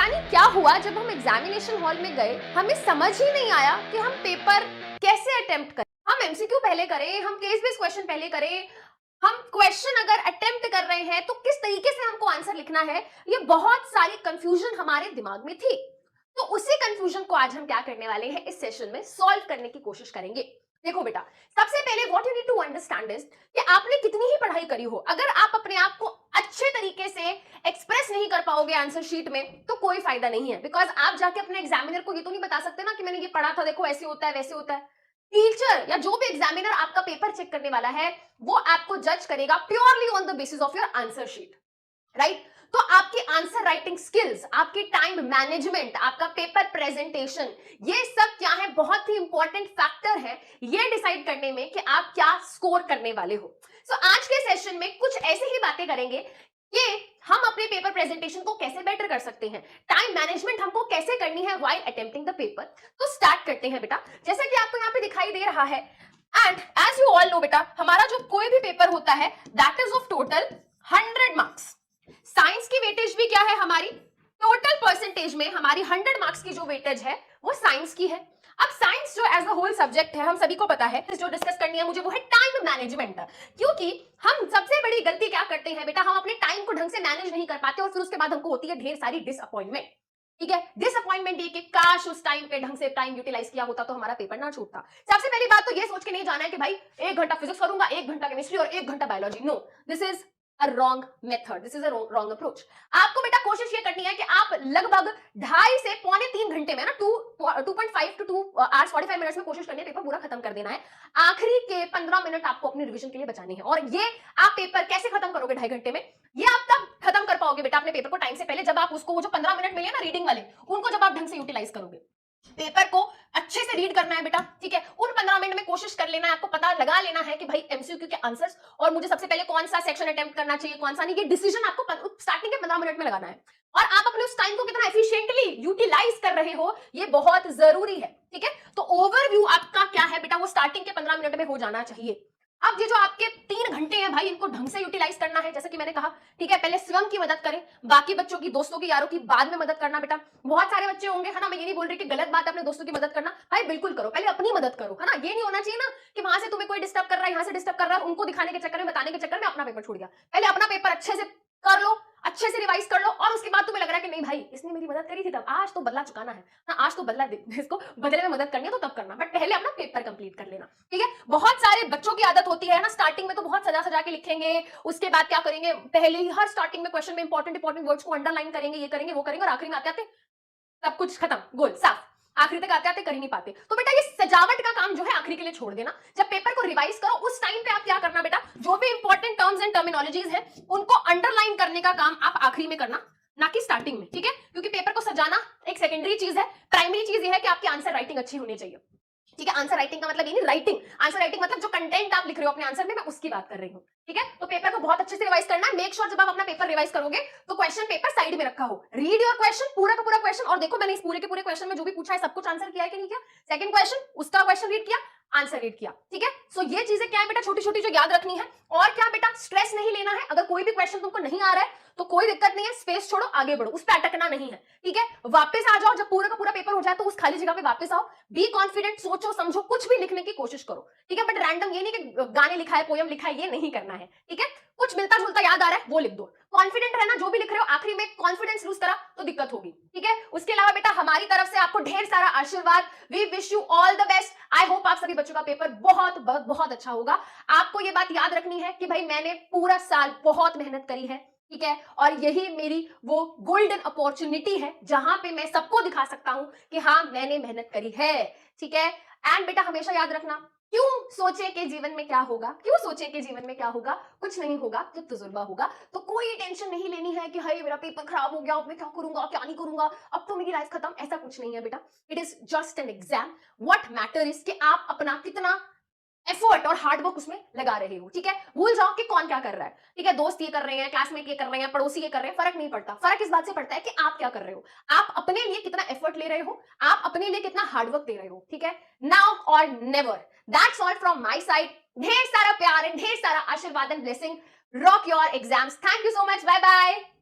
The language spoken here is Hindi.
जाने क्या हुआ जब हम एग्जामिनेशन हॉल में गए, हमें समझ ही नहीं आया कि हम पेपर कैसे अटेम्प्ट करें। हम एमसीक्यू पहले करें, हम केस बेस्ड क्वेश्चन पहले करें, हम क्वेश्चन अगर अटेम्प्ट कर रहे हैं तो किस तरीके से हमको आंसर लिखना है, ये बहुत सारी कंफ्यूजन हमारे दिमाग में थी। तो उसी कंफ्यूजन को आज हम क्या करने वाले हैं, इस सेशन में सॉल्व करने की कोशिश करेंगे। देखो बेटा, सबसे पहले what you need to understand is कि आपने कितनी ही पढ़ाई करी हो, अगर आप अपने आप को अच्छे तरीके से एक्सप्रेस नहीं कर पाओगे आंसर शीट में तो कोई फायदा नहीं है। बिकॉज आप जाके अपने एग्जामिनर को ये तो नहीं बता सकते ना कि मैंने ये पढ़ा था, देखो ऐसे होता है वैसे होता है। टीचर या जो भी एग्जामिनर आपका पेपर चेक करने वाला है, वो आपको जज करेगा purely on the basis of your answer sheet, right? तो आपकी आंसर राइटिंग स्किल्स, आपकी टाइम मैनेजमेंट, आपका पेपर प्रेजेंटेशन, ये सब क्या है, बहुत ही इंपॉर्टेंट फैक्टर है ये डिसाइड करने में कि आप क्या स्कोर करने वाले हो। सो आज के सेशन में कुछ ऐसे ही बातें करेंगे कि हम अपने पेपर प्रेजेंटेशन को कैसे बेटर कर सकते हैं, टाइम मैनेजमेंट हमको कैसे करनी है व्हाइल अटेम्प्टिंग द पेपर। तो स्टार्ट करते हैं बेटा। जैसा कि आपको यहाँ पे दिखाई दे रहा है, and as you all know बेटा, हमारा जो कोई भी पेपर होता है that is of total 100 marks. Science की वेटेज भी क्या है हमारी, टोटल परसेंटेज में हमारी 100 मार्क्स की जो वेटेज है वो साइंस की है। अब साइंस जो एज अ होल सब्जेक्ट है, हम सभी को पता है, जो डिस्कस करनी है मुझे वो है टाइम मैनेजमेंट। क्योंकि हम सबसे बड़ी गलती क्या करते हैं बेटा, हम अपने टाइम को ढंग से मैनेज नहीं कर पाते और फिर उसके बाद हमको होती है ढेर सारी डिसअपॉइंटमेंट। ठीक है, डिसअपॉइंटमेंट ये कि काश उस टाइम पे ढंग से टाइम यूटिलाइज किया होता तो हमारा पेपर ना छूटता। सबसे पहली बात तो ये सोच के नहीं जाना है कि भाई 1 घंटा फिजिक्स करूंगा, 1 घंटा केमिस्ट्री और 1 घंटा biology. No, this is a wrong method, this is a wrong approach। आपको बेटा कोशिश ये करनी है कि आप लगभग 2.5 से पौने 3 घंटे में ना 2.5 to 2 hours 45 मिनट्स में कोशिश करनी है पेपर पूरा खत्म कर देना है। आखिरी के 15 मिनट आपको अपने रिवीजन के लिए बचाने हैं। और ये आप पेपर कैसे खत्म करोगे 2.5 घंटे में, ये आप तब खत्म कर पाओगे बेटा अपने पेपर को टाइम से पहले, जब आप उसको वो जो 15 मिनट मिले ना रीडिंग वाले, उनको जब आप ढंग से यूटिलाइज करोगे। पेपर को अच्छे से रीड करना है बेटा, ठीक है। उन 15 मिनट में कोशिश कर लेना है, आपको पता लगा लेना है कि भाई एमसीक्यू के आंसर्स और मुझे सबसे पहले कौन सा सेक्शन अटेम्प्ट करना चाहिए कौन सा नहीं, ये डिसीजन आपको स्टार्टिंग के 15 मिनट में लगाना है। और आप अपने उस टाइम को कितना एफिशिएंटली यूटिलाइज कर रहे हो, ये बहुत जरूरी है, ठीक है। तो ओवरव्यू आपका क्या है बेटा, वो स्टार्टिंग के 15 मिनट में हो जाना चाहिए। अब ये जो आपके 3 घंटे हैं भाई, इनको ढंग से यूटिलाइज करना है, जैसे कि मैंने कहा, ठीक है। पहले स्वयं की मदद करें, बाकी बच्चों की, दोस्तों की, यारों की बाद में मदद करना बेटा। बहुत सारे बच्चे होंगे, है ना, मैं ये नहीं बोल रही कि गलत बात है अपने दोस्तों की मदद करना, भाई बिल्कुल करो, पहले अपनी मदद करो, है ना। ये नहीं होना चाहिए ना कि वहां से तुम्हें कोई डिस्टर्ब कर रहा है, यहाँ से डिस्टर्ब कर रहा है, उनको दिखाने के चक्कर में, बताने के चक्कर में अपना पेपर छूट गया। पहले अपना पेपर अच्छे से कर लो, अच्छे से रिवाइज कर लो, और उसके बाद तुम्हें लग रहा है कि नहीं भाई इसने मेरी मदद करी थी तब, आज तो बदला चुकाना है, हाँ आज तो बदला इसको बदले में मदद करनी है तो तब करना, बट पहले अपना पेपर कंप्लीट कर लेना, ठीक है। बहुत सारे बच्चों की आदत होती है ना, स्टार्टिंग में तो बहुत सजा सजा के लिखेंगे, उसके बाद क्या करेंगे, पहले ही हर स्टार्टिंग में क्वेश्चन में इंपॉर्टेंट वर्ड्स को अंडरलाइन करेंगे, ये करेंगे वो करेंगे, और आखिरी में आते आते सब कुछ खत्म, गोल साफ, आखिरी तक आते आते कर ही नहीं पाते। तो बेटा ये सजावट का काम जो है आखिरी के लिए छोड़ देना, जब पेपर को रिवाइज करो उस टाइम पे आप क्या करना बेटा, जो भी इंपॉर्टेंट टर्म्स एंड टर्मिनोलॉजीज है उनको अंडरलाइन करने का काम आप आखिरी में करना, ना कि स्टार्टिंग में, ठीक है। क्योंकि पेपर को सजाना एक सेकेंडरी चीज है, प्राइमरी चीज ये है कि आपकी आंसर राइटिंग अच्छी होनी चाहिए, ठीक है। आंसर राइटिंग का मतलब ये नहीं राइटिंग, आंसर राइटिंग मतलब जो कंटेंट आप लिख रहे हो अपने आंसर में, मैं उसकी बात कर रही हूँ, ठीक है। तो पेपर को बहुत अच्छे से रिवाइज करना है। मेक श्योर जब आप अपना पेपर रिवाइज करोगे तो क्वेश्चन पेपर साइड में रखा हो, रीड योर क्वेश्चन, पूरा का पूरा क्वेश्चन, और देखो मैंने इस पूरे के पूरे क्वेश्चन में जो भी पूछा है सब कुछ आंसर किया है कि नहीं किया। सेकंड क्वेश्चन, उसका क्वेश्चन रीड किया, आंसर रीड किया, ठीक है। सो ये चीजें क्या है बेटा, छोटी छोटी जो याद रखनी है। और क्या बेटा, स्ट्रेस नहीं लेना है, अगर कोई भी क्वेश्चन तुमको नहीं आ रहा है तो कोई दिक्कत नहीं है, स्पेस छोड़ो, आगे बढ़ो, उस पर अटकना नहीं है, ठीक है। वापस आ जाओ, जब पूरा का पूरा पेपर हो जाए तो उस खाली जगह पे वापस आओ, बी कॉन्फिडेंट, सोचो समझो, कुछ भी लिखने की कोशिश करो, ठीक है। बट रैंडम ये नहीं कि गाने लिखा है, पोयम लिखा है, ये नहीं करना है, ठीक है। कुछ मिलता जुलता याद आ रहा है वो लिख दो, कॉन्फिडेंट रहना, जो भी लिख रहे हो आखिरी में कॉन्फिडेंस लूज करा तो दिक्कत होगी, ठीक है। उसके अलावा बेटा हमारी तरफ से आपको ढेर सारा आशीर्वाद, we wish you all the best. I hope आप सभी बच्चों का पेपर बहुत बहुत बहुत अच्छा होगा। आपको ये बात याद रखनी है कि भाई मैंने पूरा साल बहुत मेहनत करी है, ठीक है, और यही मेरी वो गोल्डन अपॉर्चुनिटी है जहां पे मैं सबको दिखा सकता हूं कि हाँ मैंने मेहनत करी है, ठीक है। एंड बेटा हमेशा याद रखना, क्यों सोचे कि जीवन में क्या होगा, क्यों सोचे कि जीवन में क्या होगा, कुछ नहीं होगा जब तजुर्बा होगा। तो कोई टेंशन नहीं लेनी है कि हाय मेरा पेपर खराब हो गया, अब मैं क्या करूंगा क्या नहीं करूंगा, अब तो मेरी लाइफ खत्म, ऐसा कुछ नहीं है बेटा। It is just an exam. What matter is कि आप अपना कितना एफर्ट और हार्डवर्क उसमें लगा रहे हो, ठीक है। भूल जाओ कि कौन क्या कर रहा है, ठीक है। दोस्त ये कर रहे हैं, क्लासमेट ये कर रहे हैं, पड़ोसी ये कर रहे हैं, फर्क नहीं पड़ता। फर्क इस बात से पड़ता है कि आप क्या कर रहे हो, आप अपने लिए कितना एफर्ट ले रहे हो, आप अपने लिए कितना हार्डवर्क दे रहे हो, ठीक है। Now or never, that's all from my side. ढेर सारा प्यार एंड ढेर सारा आशीर्वाद and blessing. Rock your exams. Thank you so much, bye bye.